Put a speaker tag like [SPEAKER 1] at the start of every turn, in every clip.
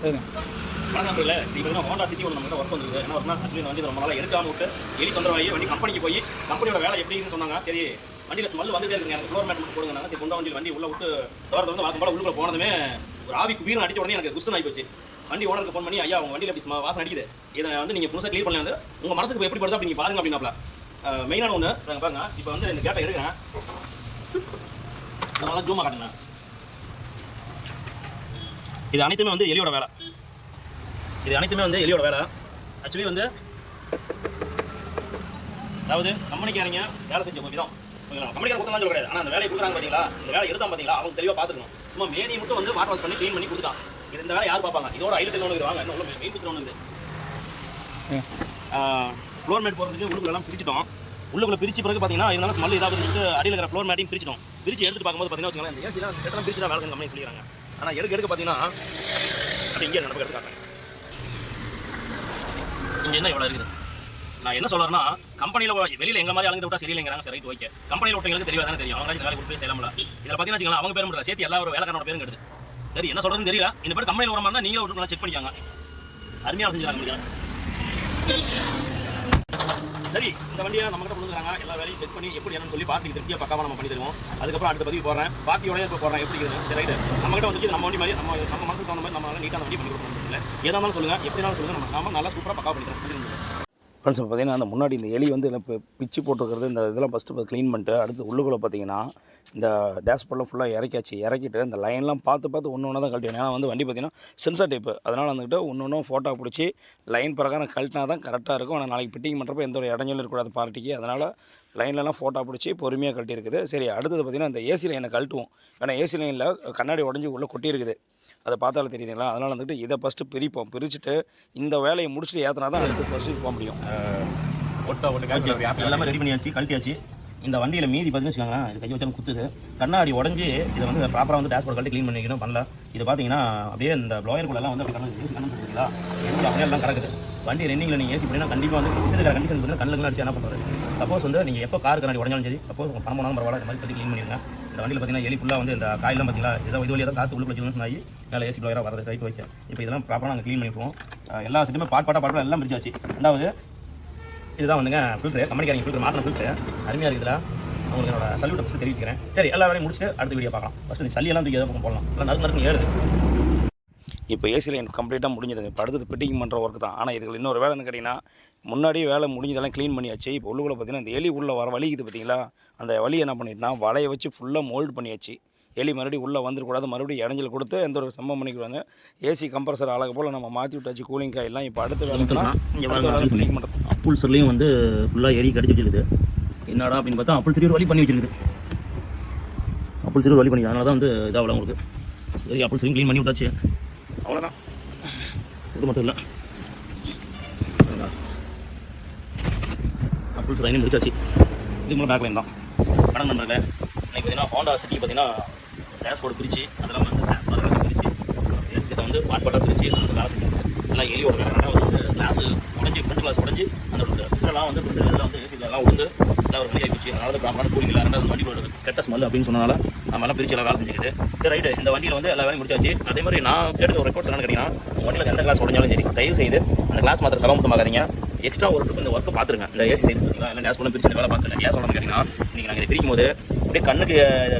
[SPEAKER 1] வணக்கம் இல்லை இப்போ ஹோண்டா சிட்டி ஒன்று நம்ம ஒர்க் வந்துருக்கு என்ன ஒர்க்னா ஆக்சுவலி வண்டி ரொம்ப நாளாக எடுக்காமல் விட்டு எலி தொந்தரவாகி வண்டி கம்பெனிக்கு போய் கம்பெனியோட வேலை எப்படின்னு சொன்னாங்க. சரி வண்டியில் ஸ்மெல் வந்துட்டே இருக்குங்க, எனக்கு ஃப்ளோர் மேட் மட்டும் போடுங்க. சரி கொண்ட வண்டி உள்ளே விட்டு தோரத்தை வழக்கம் போல உள்ளுக்குள்ள போனதுமே ஒரு ஆவி குபீரம் அடித்த உடனே எனக்கு குஸ்டன் ஆகி போச்சு. வண்டி ஓனருக்கு ஃபோன் பண்ணி, ஐயா உங்கள் வண்டியில் எப்படி வாசனை அடிக்குது, இதை வந்து நீங்கள் புதுசாக க்ளீன் பண்ணல, உங்கள் மனசுக்கு எப்படி படுது அப்படி நீங்கள் பாருங்க அப்படின்னாப்ல. மெயினான ஒன்று பாருங்க, இப்போ வந்து இந்த கேட்டை எடுக்கிறேன், நல்லா ஜூமாக காட்டுங்க. இது அனைத்துமே வந்து எலியோட வேலை. ஆக்சுவலி வந்து அதாவது கம்பெனிக்காரங்க வேலை செஞ்ச விதம் கம்பெனிக்கார கொடுத்தா கிடையாது. ஆனால் அந்த வேலையை கொடுக்குறாங்க பார்த்தீங்களா, இந்த வேலை எடுத்தா பார்த்தீங்களா, அவங்க தெளிவாக பார்த்துக்கணும். சும்மா மேனி மட்டும் வந்து வாட்டர் வாஷ் பண்ணி க்ளீன் பண்ணி கொடுத்தான். இது இந்த வேலை யார் பார்ப்பாங்க? இதோட ஐலத்தில் ஒன்று வாங்க, இன்னும் உள்ள மெயின் பிக்சர் ஒன்று இருக்குது. ஃப்ளோர் மேட் போகிறதுக்கு உள்ளுக்குள்ளெல்லாம் பிரிச்சிட்டோம். உள்ளுக்குள்ள பிரிச்சு பிறகு பார்த்தீங்கன்னா இதனால ஸ்மெல் இதாக இருந்துட்டு அடியில் இருக்கிற ஃப்ளோர் மேட்டையும் பிரிச்சிட்டோம். பிரிச்சு எடுத்துட்டு பார்க்கும்போது பார்த்தீங்கன்னா வச்சுக்கலாம், இந்த ஏசிலாம் செட்டெல்லாம் பிரிச்சு தான் வேலை கம்பெனி சொல்லிடுறாங்க. ஆனால் எடுக்க பார்த்தீங்கன்னா அப்படி இங்கே நம்ம எடுத்துக்காங்க. இங்கே என்ன எவ்வளோ இருக்குது? நான் என்ன சொல்கிறேன்னா, கம்பெனியில் வெளியில் எங்கள் மாதிரி அலங்கிட்டு விட்டா சரியில்லைங்கிறாங்க. சரி ரைட் ஓகே, கம்பெனியில் விட்டவங்களுக்கு தெளிவாக தானே தெரியும், அவங்க இந்த வேலை கொடுத்து செய்யலாம்ல. இதில் பார்த்தீங்கன்னா வச்சுக்கலாம், அவங்க பேர் மட்டும் சேர்த்து எல்லா ஒரு வேலைக்காரனோட பேரும் எடுத்து சரி என்ன சொல்கிறதுன்னு தெரியல. இந்த பேர் கம்பெனியில் வர மாதிரி நீங்களே விட்டு செக் பண்ணிக்காங்க, அருமையாக செஞ்சுருக்காங்க. சரி இந்த வண்டியை நம்மகிட்ட கொடுக்குறாங்க, எல்லா வேலையும் செக் பண்ணி எப்படி என்னன்னு சொல்லி பார்ட்டி திருப்தியாக பக்காவாக நம்ம பண்ணி தருவோம். அதுக்கப்புறம் அடுத்த பதிவு போடுறேன், பார்ட்டியோடய இப்போ போடுறேன் எப்படி இருக்குது. சரி ரைட்டு, நம்மகிட்ட வந்து நம்ம வண்டி மாதிரி நம்ம மனசுக்கு தகுந்த மாதிரி நம்ம நீட்டாக வண்டி பண்ணி கொடுக்கணும். இல்லை ஏதாலும் சொல்லுங்கள், எப்படினாலும் சொல்லுங்கள், நம்ம நல்லா சூப்பராக பக்கா பண்ணிக்கிறோம்.
[SPEAKER 2] ஃப்ரெண்ட்ஸ் பார்த்தீங்கன்னா அந்த முன்னாடி இந்த எலி வந்து இப்போ பிச்சு போட்டுருக்கிறது இந்த இதெல்லாம் ஃபஸ்ட்டு க்ளீன் பண்ணிட்டு அடுத்து உள்ளுக்குள்ளே பார்த்தீங்கன்னா இந்த டேஷ்போர்ட்லாம் ஃபுல்லாக இறக்கிட்டு இந்த லைன்லாம் பார்த்து ஒன்று தான் கழட்டணும். ஏன்னா வந்து வண்டி பார்த்தீங்கன்னா சென்சார் டைப்பு, அதனால் வந்துட்டு ஒன்று ஃபோட்டோ பிடிச்சி லைன் பிரகாரம் கழட்டினா தான் கரெக்டாக இருக்கும். ஆனால் நாளைக்கு ஃபிட்டிங் பண்ணுறப்ப எந்த ஒரு இடைஞ்சலும் இருக்கக்கூடாது பார்ட்டிக்கு, அதனால் லைன்லலாம் ஃபோட்டோ பிடிச்சி பொறுமையாக கழட்டி இருக்குது. சரி அடுத்தது பார்த்திங்கன்னா இந்த ஏசி லைனை கழட்டுவோம். ஏன்னா ஏசி லைனில் கண்ணாடி உடஞ்சி உள்ளே கொட்டி இருக்குது, அதை பார்த்தாலும் தெரியுதுங்களா. அதனால் வந்துட்டு இதை ஃபஸ்ட்டு பிரிச்சுட்டு இந்த வேலையை முடிச்சுட்டு ஏற்றினா தான் அடுத்து ஃபஸ்ட்டு போக முடியும்.
[SPEAKER 1] எல்லாமே ரெடி பண்ணியாச்சு, கழட்டியாச்சு. இந்த வண்டியில் மீதி பார்த்தீங்கன்னு வச்சுக்கோங்களேன், இது கை வச்சாலும் குத்துது, கண்ணாடி உடஞ்சி இதை வந்து ப்ராப்பராக வந்து டேஷ்போர்ட் கழட்டி க்ளீன் பண்ணிக்கணும் பண்ணல. இது பார்த்தீங்கன்னா அப்படியே இந்த ப்ளோயருக்குள்ளெல்லாம் வந்து அப்படி ஏசி கண்ணு சொல்லிங்களா, எங்கே அப்படியே எல்லாம் கிடக்குது. வண்டி ரெண்டிங்கில் நீங்கள் ஏசி பண்ணிங்கன்னா கண்டிப்பாக வந்து கண்டிஷன் பார்த்தீங்கன்னா கண்ணில் அடிச்சு என்ன பண்ணுறது. சப்போஸ் வந்து நீங்கள் எப்போ கார் கண்ணாடி உடஞ்சாலும் சரி, சப்போஸ் உங்கள் பணம் போனாலும் பரவாயில்ல, இந்த மாதிரி கட்டி க்ளீன் பண்ணிடுங்க. இந்த வண்டியில் பார்த்தீங்கன்னா எலி ஃபுல்லாக வந்து இந்த காயெல்லாம் பார்த்தீங்களா, இது வழியாக தான் காற்று உள்ளுக்குள்ள ஜில்னஸ் ஆகி மேலே ஏசி ப்ளோயராக வரது ரைட் வைக்க. இப்போ இதெல்லாம் ப்ராப்பராக நாங்கள் க்ளீன் பண்ணிப்போம். எல்லா செட்டுமே பாட்டாக எல்லாம் பிரிச்சாச்சு. ரெண்டாவது இதுதான் வந்துங்க ஃபில்ட்ரு, கம்பெனிக்காரங்க ஃபில்ட்ரு மாற்றின ஃபில்ட்ரு அருமையாக இருக்குதுல. உங்களுக்கு என்னோட சல்யூட்டை பற்றி தெரிவிச்சுக்கிறேன். சரி எல்லா வேலையும் முடிச்சுட்டு அடுத்த வீடியோ பார்க்கலாம். ஃபஸ்ட்டு நீ சல்லியெல்லாம் தூக்கி எதாவது பக்கம் போடலாம், இல்லை நறுக்கு ஏறுது.
[SPEAKER 2] இப்போ ஏசி லைன் கம்ப்ளீட்டாக முடிஞ்சதுங்க. இப்போ அடுத்தது ஃபிட்டிங் பண்ணுற ஒர்க் தான். ஆனால் இதுக்கு இன்னொரு வேலைன்னு கேட்டிங்கன்னா, முன்னாடியே வேலை முடிஞ்சதெல்லாம் க்ளீன் பண்ணியாச்சு. இப்போ உள்ளுக்குள்ள பார்த்தீங்கன்னா இந்த எலி உள்ளே வர வலிக்குது பார்த்தீங்களா, அந்த வலியை என்ன பண்ணிட்டுனா வலையை வச்சு ஃபுல்லாக மோல்டு பண்ணியாச்சு. எலி மறுபடியும் உள்ளே வந்துடக்கூடாது, மறுபடியும் இடைஞ்சல் கொடுத்து எந்த ஒரு சம்பவம் பண்ணிக்கிறாங்க. ஏசி கம்ப்ரஸர் அழகு போல் நம்ம மாற்றி விட்டாச்சு, கூலிங் காயெல்லாம். இப்போ அடுத்த வேலைக்குன்னா ஃபிட்டிங் பண்ணுறது.
[SPEAKER 1] அப்புல்சர்லேயும் வந்து ஃபுல்லாக எலி கடிச்சு வச்சுருக்குது. என்னடா அப்படின்னு பார்த்தா அப்புல்சர் வலி பண்ணி வச்சுருக்குது. அப்புல்சர் வலி பண்ணி அதனால தான் வந்து இதாகலாம் உங்களுக்கு. சரி அப்புல்சரையும் க்ளீன் பண்ணி விட்டாச்சு, அவ்வளோதான். இது மட்டும் இல்லை, அப்புல்சர் லைனும் முடிச்சாச்சு. இதுக்கு மேலே பேக் லைன் தான். படம் நண்பர்களே, இன்னைக்கு பார்த்தீங்கன்னா ஹோண்டா சிட்டி பார்த்தீங்கன்னா டேஷ்போர்டு பிரித்து அதெல்லாம் வந்து டேஷ்போர்டு பிரித்து ஏசி சீட்டை வந்து பாட்டாக பிரித்து அந்த வேலை செஞ்சு எல்லாம் எலியோட வேலை வந்து கிளாஸு உடஞ்சி ஃப்ரண்ட் கிளாஸ் உடஞ்சி அந்த பிசரெல்லாம் வந்து எல்லாம் வந்து ஏசிலாம் உழுந்து எல்லாம் ஒரு மணி ஆகிடுச்சு. அதனால ப்ராப்பரான கூலிங் இல்லை, ரெண்டாவது வண்டியோட கெட்ட ஸ்மெல் அப்படின்னு சொன்னதால நம்ம எல்லாம் பிரித்து எல்லாம் வேலை செஞ்சுக்கிது. சரி ரைட்டு, இந்த வண்டியில் வந்து எல்லா வேலையும் முடிச்சாச்சு. அதே மாதிரி நான் கேட்டு ஒரு ரெக்கார்ட்ஸ் என்னன்னு கேட்டிங்கன்னா, வண்டியில் எந்த கிளாஸ் உடஞ்சாலும் சரி தயவு செய்து அந்த கிளாஸ் மாத்திரம் சமமுத்தமாகாதீங்க. எக்ஸ்ட்ரா ஒரு ட்ரிப் இந்த ஒர்க்கை பார்த்துருங்க. இந்த ஏசி சைடு பார்த்தீங்களா, இல்லை டேஷ்போர்ட் பிரிச்சு வேலை பார்த்துருங்க. ஏன் சொல்லணும்னு கேட்டிங்கன்னா, இன்றைக்கி நாங்கள் இதை பிரிக்கும் போது அப்படியே கண்ணுக்கு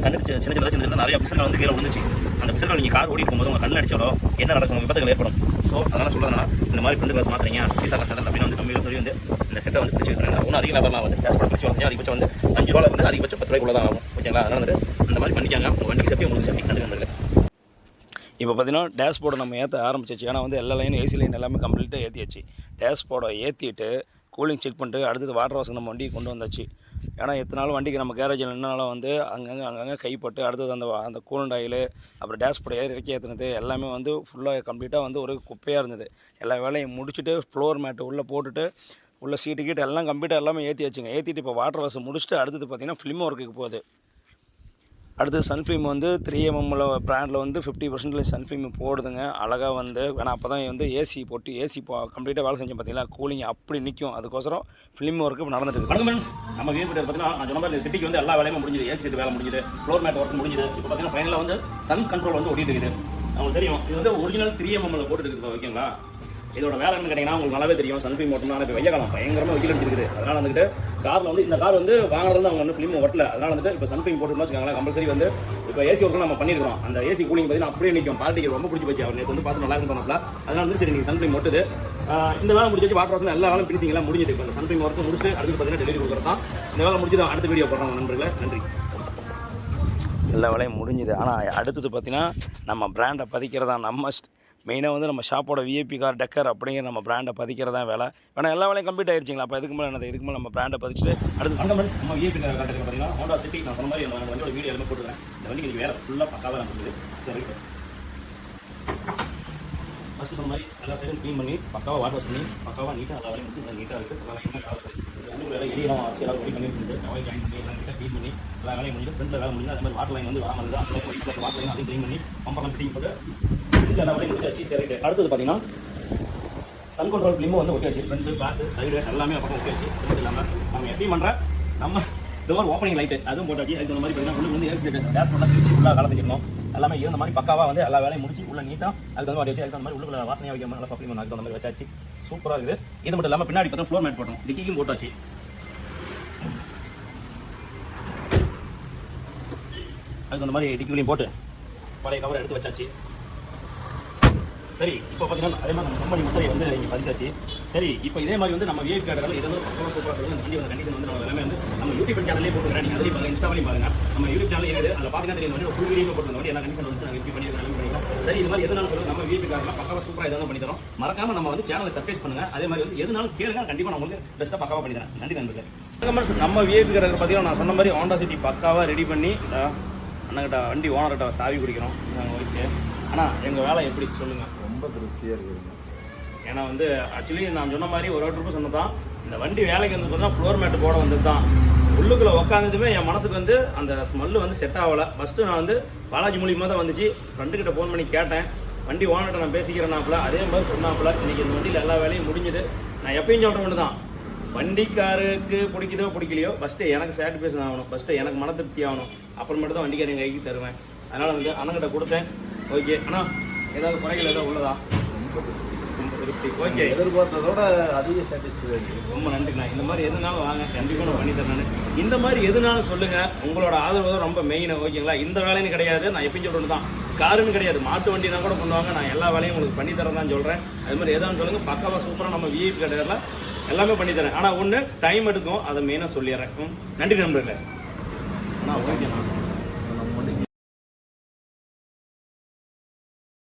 [SPEAKER 1] சின்ன நிறைய பிசர்கள் வந்து கீழே விழுந்துச்சு. அந்த பிசர்கள் நீங்கள் கார் ஓடி இருக்கும்போது உங்கள் கண்ணு அடிச்சாலோ என்ன நடக்கும், விபத்துகள் ஏற்படும். ஸோ அதனால் சொல்கிறதுனா இந்த மாதிரி ஃப்ரெண்டு கிளாஸ் மாத்திரீங்க சீசாக செட்டல் அப்படின்னு வந்து கம்மியில் சொல்லி வந்து இந்த செட்டை வந்து பிரிச்சு வைக்கிறாங்க. ஒன்றும் அதிக லாபம்லாம் வந்து டேஷ்போர்ட் பிரிச்சு வரீங்க, அதிகபட்சம் வந்து 5 ரூபா வந்து அதிகபட்சம் 10 ரூபாய்க்குள்ள தான் ஆகும். ஓகேங்களா, அதனால் வந்து அந்த மாதிரி பண்ணிக்காங்க. உங்கள் வண்டிக்கு சேஃப்டி உங்களுக்கு சேஃப்டி கண்டுக்கிறது.
[SPEAKER 2] இப்போ பார்த்தீங்கன்னா டேஷ்போர்டை நம்ம ஏற்ற ஆரம்பிச்சிச்சு. ஏன்னா வந்து எல்லா லைனும் ஏசி லைன் எல்லாமே கம்ப்ளீட்டாக ஏற்றியாச்சு. டேஷ்போர்டை ஏற்றிட்டு கூலிங் செக் பண்ணிட்டு அடுத்தது வாட்டர் வாஷுக்கு நம்ம வண்டிக்கு கொண்டு வந்தாச்சு. ஏன்னா எத்தனை நாள் வண்டிக்கு நம்ம கேரேஜில் நின்னாலும் வந்து அங்கங்கே கைப்பட்டு அடுத்தது அந்த கூலண்ட் ஆயில் அப்புறம் டேஷ்போர்டை இறக்கி ஏற்றுனது எல்லாமே வந்து ஃபுல்லாக கம்ப்ளீட்டாக வந்து ஒரு குப்பையாக இருந்தது. எல்லா வேலையும் முடிச்சுட்டு ஃப்ளோர் மேட்டு உள்ளே போட்டுட்டு உள்ள சீட்டு கீட்டு எல்லாம் கம்ப்ளீட்டாக எல்லாமே ஏற்றியாச்சுங்க. ஏற்றிட்டு இப்போ வாட்டர் வாஷ் முடிச்சுட்டு அடுத்தது பார்த்திங்கன்னா ஃபிலிம் ஒர்க்குக்கு போகுது. அடுத்து சன்ஃபிலிம் வந்து 3mm பிராண்டில் வந்து 50% சன்ஃபிலிம் போடுதுங்க. அழகாக வந்து ஏன்னா அப்போ தான் வந்து ஏசி போட்டு ஏசி கம்ப்ளீட்டாக வேலை செஞ்சோம் பார்த்தீங்களா, கூலிங் அப்படி நிற்கும். அதுக்கோசரம் ஃபிலிம் ஒர்க்கு இப்போ நடந்துட்டு இருக்குது.
[SPEAKER 1] ஃப்ரெண்ட்ஸ், நம்ம வீடு பார்த்தீங்கன்னா நான் சொன்ன மாதிரி சிட்டிக்கு வந்து எல்லா வேலையும் முடிஞ்சுது. ஏசி சீட்டு வேலை முடிஞ்சுது, ஃப்ளோர் மேட் ஒர்க் முடிஞ்சுது. இப்போ பார்த்தீங்கன்னா ஃபைனலாக வந்து சன் கண்ட்ரோல் வந்து ஓடிட்டு இருக்குது. உங்களுக்கு தெரியும் இது வந்து ஒரிஜினல் 3mm போட்டு இருக்குது ஓகேங்களா. இதோட வேலை என்ன கேட்டிங்கன்னா உங்களுக்கு நல்லாவே தெரியும். சன்ஃபில்ம் மோட்டர்னா இப்போ வெய்ய காலம் பயங்கரமாக வெயில் அடிச்சிருக்குது. அதனால் வந்துட்டு காரில் வந்து இந்த கார் வந்து வாங்குறது அவங்க வந்து ஃபிலிம் ஒட்டல. அதனால் வந்துட்டு இப்போ சன்ஃபில்ம் போட்டுன்னு வச்சுக்கோங்களேன். கம்பல்சரி வந்து இப்போ ஏசி ஒர்க்கு நம்ம பண்ணியிருக்கோம். அந்த ஏசி கூலிங் பார்த்தீங்கன்னா அப்படியே நிற்கும். பார்ட்டிக்கு ரொம்ப பிடிச்சி போச்சு. அவர் நேற்று வந்து பார்த்து நல்லா இருந்து பண்ணப்பல. அதனால் வந்து சரி நீங்கள் சன்ஃபில்ம் ஒட்டுது. இந்த வேலை முடிஞ்சு வாட்டர் வாஷன் எல்லா வேலையும் ஃபினிஷிங் எல்லாம் முடிஞ்சது. இப்போ இந்த சன்ஃபில்ம் ஒர்க்கு முடிச்சுட்டு அடுத்து பார்த்தீங்கன்னா டெலிவரி கொடுக்குறது தான். இந்த வேலை முடிஞ்சு அடுத்த வீடியோ போடுறாங்க நண்பர்களே. நன்றி.
[SPEAKER 2] எல்லா வேலையும் முடிஞ்சுது. ஆனால் அடுத்தது பார்த்தீங்கன்னா நம்ம பிராண்டை பதிக்கிறதா நம்ம மெயினாக வந்து நம்ம ஷாப்போட விஐபி கார் டெக்கர் அப்படிங்கிற நம்ம பிராண்டை பதிக்கிறதா வேலை. வேணா எல்லா வேலையும் கம்ப்ளீட் ஆயிடுச்சிங்களா. அப்போ இதுக்கு மேலே என்னது, இதுக்கு மேலே நம்ம பிராண்டை பதிச்சுட்டு அடுத்து
[SPEAKER 1] அந்த மாதிரி நம்ம விஐபி கார் டெக்கர் பார்த்தீங்கன்னா ஹோண்டா சிட்டி நான் சொன்ன மாதிரி அந்த வண்டியோட வீடியோ எல்லாமே போட்டுருக்கேன். இந்த வண்டி நீங்கள் வேறு ஃபுல்லாக பக்காவாக இருக்குது. சரி ஃபஸ்ட்டு சொன்ன மாதிரி எல்லா சைடும் க்ளீன் பண்ணி பக்காவாக வாட்டர் வாஷ் பண்ணி பக்காவாக நீட்டாக எல்லா வேலையும் முடிச்சு நீட்டாக இருக்குது. எல்லா வேலையும் எல்லாம் வச்சு எல்லாம் ரெடி பண்ணி வச்சுட்டு கவலை ஜாயின் பண்ணி எல்லாம் நீட்டாக க்ளீன் பண்ணி எல்லா வேலையும் முடிஞ்சு ஃப்ரெண்டில் வேலை முடிஞ்சு அது மாதிரி வாட்டர் லைன் வந்து வராமல் இருக்குது. அந்த மாதிரி வாட்டர் லைன் அதையும் க்ளீன் பண்ணி பம்பர்லாம் ஃபிட்டிங் போட்டு எல்லா வேலையும் முடிச்சாச்சு. சரி அடுத்தது பார்த்தீங்கன்னா சன் கண்ட்ரோல் ஃபிலிமும் வந்து ஓகே ஆச்சு. ஃப்ரண்ட் பேக்கு சைடு எல்லாமே பக்கம் ஓகே ஆச்சு. ஃப்ரெண்ட் இல்லாமல் நம்ம எப்படி பண்ணுற நம்ம டோர் ஓப்பனிங் லைட்டு அதுவும் போட்டாச்சு. அதுக்கு மாதிரி பார்த்தீங்கன்னா உள்ள வந்து ஏசி டேஷ் பண்ணலாம் திருச்சி ஃபுல்லாக காலம் செஞ்சிருக்கோம். எல்லாமே இருந்த மாதிரி பக்காவாக வந்து எல்லா வேலையும் முடிச்சு உள்ள நீட்டாக அதுக்கு வந்து வச்சு அதுக்கு மாதிரி உள்ள வாசனையாக வைக்காம நல்லா பக்கம் அதுக்கு அந்த மாதிரி வச்சாச்சு. சூப்பராக இருக்குது. இது மட்டும் இல்லாமல் பின்னாடி பார்த்தா ஃப்ளோர் மேட் போட்டோம். டிக்கியும் போட்டாச்சு. அதுக்கு அந்த மாதிரி டிக்கிலையும் போட்டு பழைய கவரை எடுத்து வச்சாச்சு. சரி இப்போ பார்த்தீங்கன்னா அதே மாதிரி நம்ம கம்பெனி முத்திரை வந்து இங்கே பதிச்சாச்சு. சரி இப்போ இதே மாதிரி வந்து நம்ம விஐபி கார்டுகள் இதெல்லாம் ரொம்ப சூப்பராக சொல்லுங்கள். இந்த வண்டி வந்து கண்டிப்பாக வந்து நம்ம எல்லாமே வந்து நம்ம யூடியூப் சேனல்லே போட்டுக்கிறேன். நீங்கள் அதில் பாருங்கள், இன்ஸ்டாவிலையும் பாருங்கள். நம்ம யூடியூப் சேனல் இருக்குது. அதில் பார்த்தீங்கன்னா தெரியும் வண்டி ஒரு ஃபுல் வீடியோ போட்டு வண்டி என்ன கண்டிப்பாக வந்து நாங்கள் எப்படி பண்ணியிருக்கோம். சரி இது மாதிரி எதுனாலும் சொல்லுங்கள். நம்ம விஐபி கார்டெலாம் பக்காவாக சூப்பராக எதாவது பண்ணி தரோம். மறக்காமல் நம்ம வந்து சேனலை சப்ஸ்கிரைப் பண்ணுங்கள். அதே மாதிரி வந்து எதுனாலும் கேளுங்க. கண்டிப்பாக நான் உங்களுக்கு பெஸ்ட்டாக பக்காவாக பண்ணி தரேன். நன்றி நண்பர்களே. நம்ம விஐபி கார்டு பார்த்தீங்கன்னா நான் சொன்ன மாதிரி ஹோண்டா சிட்டி பக்காவாக ரெடி பண்ணி அண்ணங்கிட்ட வண்டி ஓனர்கிட்ட சாவி குடிக்கிறோம். நாங்கள் ஓகே. ஆனால் எங்கள் வேலை எப்படி சொல்லுங்கள்.
[SPEAKER 3] ரொம்ப திருப்தியாக இருக்குதுங்க.
[SPEAKER 1] ஏன்னா வந்து ஆக்சுவலி நான் சொன்ன மாதிரி ஒரு ட்ரிப்பு சொன்னது தான். இந்த வண்டி வேலைக்கு வந்து பார்த்தா ஃப்ளோர் மேட்டு போட வந்தது தான். உள்ளுக்குள்ளே உட்காந்ததுமே என் மனசுக்கு வந்து அந்த ஸ்மெல்லு வந்து செட் ஆகலை. ஃபஸ்ட்டு நான் வந்து பாலாஜி மூலியமாக தான் வந்துச்சு. ஃப்ரெண்டுக்கிட்ட ஃபோன் பண்ணி கேட்டேன். வண்டி ஓனர்கிட்ட நான் பேசிக்கிறேன்னாப்புல அதே மாதிரி சொன்னாப்புல. இன்றைக்கி இந்த வண்டியில் எல்லா வேலையும் முடிஞ்சுது. நான் எப்பயும் சொல்கிற ஒன்று தான், வண்டிக்காருக்கு பிடிக்குதோ பிடிக்கலையோ ஃபஸ்ட்டு எனக்கு சாட்டிஸ்ஃபேக்ஷன் ஆகணும். ஃபஸ்ட்டு எனக்கு மன திருப்தி ஆகணும். அப்புறமேட்டு தான் வண்டிக்காரங்க கைக்கு தருவேன். அதனால் வந்து அண்ணங்கிட்ட கொடுத்தேன். ஓகே ஆனால் ஏதாவது குறைகள் ஏதாவது உள்ளதா? ரொம்ப திருப்தி. ஓகே
[SPEAKER 3] எதிர்பார்த்ததோட அதிக சாட்டிஸ்ஃபேக்ஷன்.
[SPEAKER 1] ரொம்ப நன்றிண்ணா. இந்த மாதிரி எதுனாலும் வாங்க, கண்டிப்பாக நான் பண்ணி தரேன். இந்த மாதிரி எதுனாலும் சொல்லுங்கள். உங்களோட ஆதரவு தான் ரொம்ப மெயின். ஓகேங்களா. இந்த வேலைன்னு கிடையாது. நான் எப்பயும் சொல்கிறது தான், காருன்னு கிடையாது, மாட்டு வண்டினா கூட பண்ணுவாங்க. நான் எல்லா வேலையும் உங்களுக்கு பண்ணி தரேன் தான் சொல்கிறேன். அது மாதிரி எதாவது சொல்லுங்கள். பக்காவாக சூப்பராக நம்ம விஐபி கடையில் எல்லாமே பண்ணி தரேன். ஆனால் ஒன்று டைம் எடுக்கும். அதை மெயினாக சொல்லிடுறேன். நன்றி நண்பர்களே. அண்ணா ஓகேண்ணா.